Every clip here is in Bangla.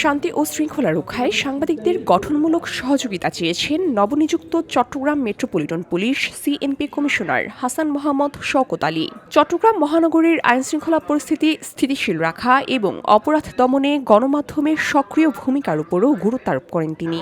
শান্তি ও শৃঙ্খলা রক্ষায় সাংবাদিকদের গঠনমূলক সহযোগিতা চেয়েছেন নবনিযুক্ত Chittagong metropolitan police CNP commissioner Hasan Mohammad Shawkat Ali. Chittagong মহানগরীর আইনশৃঙ্খলা পরিস্থিতি স্থিতিশীল রাখা এবং অপরাধ দমনে গণমাধ্যমের সক্রিয় ভূমিকার উপরও গুরুত্ব আরোপ করেন তিনি।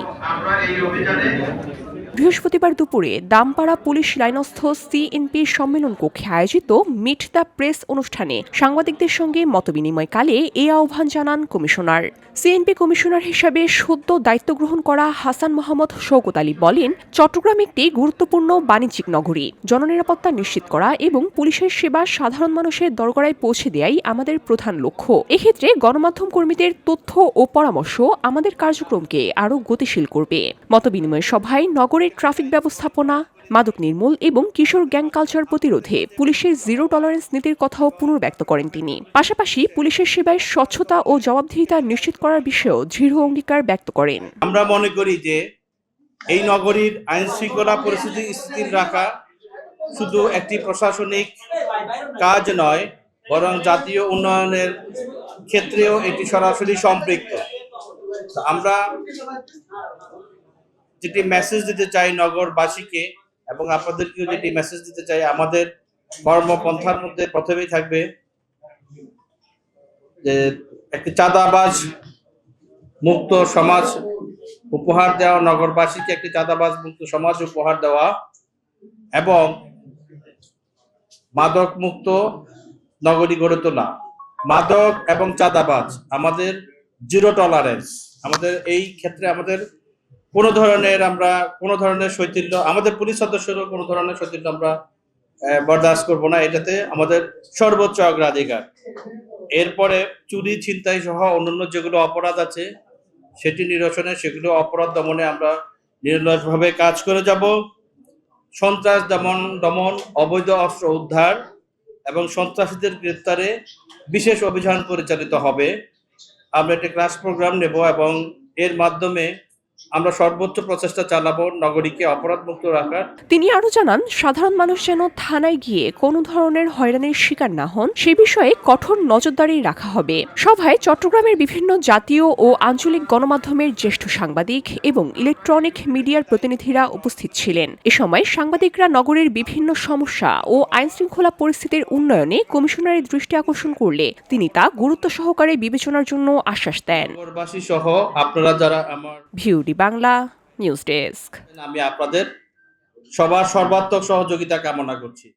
বৃহস্পতিবার দুপুরে দামপাড়া পুলিশ লাইনস্থ সিএনপি সম্মেলন কক্ষে আয়োজিত মিট দ্য প্রেস অনুষ্ঠানে সাংবাদিকদের সঙ্গে মতবিনিময়কালে এ আহ্বান জানান কমিশনার। সিএনপি কমিশনার হিসাবে সদ্য দায়িত্ব গ্রহণ করা হাসান মোহাম্মদ শওকত আলী বলেন, চট্টগ্রাম একটি গুরুত্বপূর্ণ বাণিজ্যিক নগরী। জননিরাপত্তা নিশ্চিত করা এবং পুলিশের সেবা সাধারণ মানুষের দরগড়ায় পৌঁছে দেয়াই আমাদের প্রধান লক্ষ্য। এক্ষেত্রে গণমাধ্যম কর্মীদের তথ্য ও পরামর্শ আমাদের কার্যক্রমকে আরও গতিশীল করবে। মতবিনিময় সভায় নগরের ট্রাফিক ব্যবস্থাপনা, মাদক নির্মূল এবং কিশোর গ্যাং কালচার প্রতিরোধে পুলিশের জিরো টলারেন্স নীতির কথাও পুনর্ব্যক্ত করেন তিনি। পাশাপাশি পুলিশের সেবায় স্বচ্ছতা ও জবাবদিহিতা নিশ্চিত করার বিষয়েও দৃঢ় অঙ্গীকার ব্যক্ত করেন। আমরা মনে করি যে এই নগরীর আইন শৃঙ্খলা পরিস্থিতি স্থির রাখা শুধু একটি প্রশাসনিক কাজ নয়, বরং জাতীয় উন্নয়নের ক্ষেত্রেও এটি সরাসরি সম্পৃক্ত। আমরা যেটি মেসেজ দিতে চাই নগরবাসীকে এবং আপনাদেরকেও যেটি মেসেজ দিতে চাই, আমাদের কর্মপন্থার মধ্যে প্রথমেই থাকবে যে একটি চাঁদাবাজ মুক্ত সমাজ উপহার দেওয়া, নগরবাসীকে একটি চাঁদাবাজ মুক্ত সমাজ উপহার দেওয়া এবং মাদক মুক্ত নগরী গড়ে তোলা। মাদক এবং চাঁদাবাজ আমাদের জিরো টলারেন্স। আমাদের এই ক্ষেত্রে আমাদের কোনো ধরনের শৈথিল্য, আমাদের পুলিশ সদস্যরও কোনো ধরনের শৈথিল্য আমরা বরদাস্ত করব না। এটাতে আমাদের সর্বোচ্চ অগ্রাধিকার। এরপরে চুরি, ছিনতাই সহ অন্যান্য যেগুলো অপরাধ আছে সেটি নিরসনে, সেগুলো অপরাধ দমনে আমরা নিরলসভাবে কাজ করে যাব। সন্ত্রাস দমন, অবৈধ অস্ত্র উদ্ধার এবং সন্ত্রাসীদের গ্রেপ্তারে বিশেষ অভিযান পরিচালিত হবে। আমরা একটা ক্লাস প্রোগ্রাম নেব এবং এর মাধ্যমে আমরা সর্বোচ্চ প্রচেষ্টা চালাবো নগরীকে অপরাধ মুক্ত রাখার। তিনি আরও জানান, সাধারণ মানুষ যেন থানায় গিয়ে কোনো ধরনের হয়রানির শিকার না হন সে বিষয়ে কঠোর নজরদারি রাখা হবে। সভায় চট্টগ্রামের বিভিন্ন জাতীয় ও আঞ্চলিক গণমাধ্যমের জ্যেষ্ঠ সাংবাদিক এবং ইলেকট্রনিক মিডিয়ার প্রতিনিধিরা উপস্থিত ছিলেন। এ সময় সাংবাদিকরা নগরের বিভিন্ন সমস্যা ও আইনশৃঙ্খলা পরিস্থিতির উন্নয়নে কমিশনারের দৃষ্টি আকর্ষণ করলে তিনি তা গুরুত্ব সহকারে বিবেচনার জন্য আশ্বাস দেন। নগরবাসী সহ আপনারা যারা আমার ভিউডি বাংলা নিউজ ডেস্ক। আমি আপনাদের সবার সর্বাত্মক সহযোগিতা কামনা করছি।